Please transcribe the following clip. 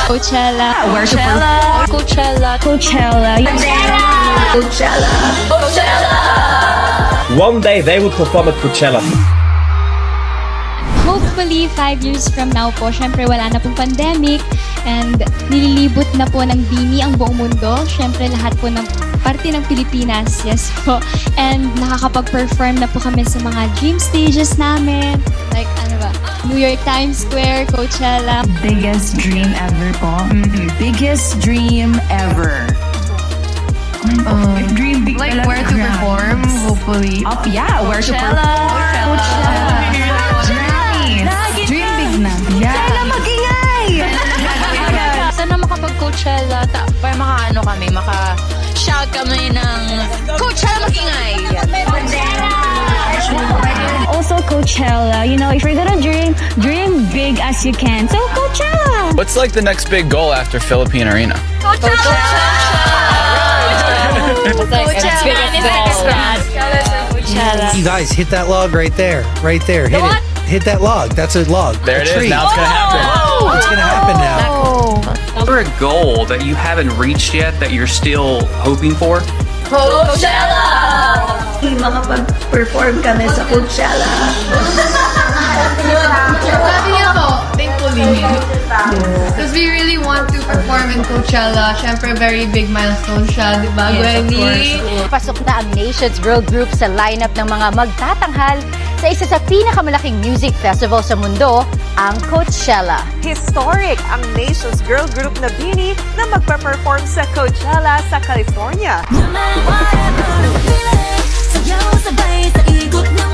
Coachella. Where to perform? Coachella. Coachella. Coachella. Coachella. One day they will perform at Coachella. Hopefully, 5 years from now po, syempre wala na pong pandemic and nililibot na po ng BINI ang buong mundo. Syempre lahat po ng parte ng Pilipinas, yes po. And nakakapag-perform na po kami sa mga dream stages namin. Like, New York Times Square, Coachella. Biggest dream ever po. Biggest dream ever. Dream big like where to perform, hopefully. Yeah, where to perform. Coachella. Dream big na. Yeah. Sana mag-ingay! Sana makapag-Coachella, para maka-shout kami ng Coachella mag-ingay! Also Coachella, you know, if you're gonna dream big as you can. So Coachella! What's like the next big goal after Philippine Arena? Coachella! You guys hit that log right there. Right there. Hit it. Hit that log. That's a log. There it is. Now it's gonna happen. It's gonna happen now. Is there a goal that you haven't reached yet that you're still hoping for? Coachella! Makapag-perform kami sa Coachella. Sabi niya po, thankfully. Because we really want to perform in Coachella. Siyempre, very big milestone siya, di ba, Gwenny? Pasok na ang Nations Girl Group sa lineup ng mga magtatanghal sa isa sa pinakamalaking music festival sa mundo, ang Coachella. Historic ang Nations Girl Group na BINI na magpa-perform sa Coachella sa California. Sayaw sabay sa ikot ng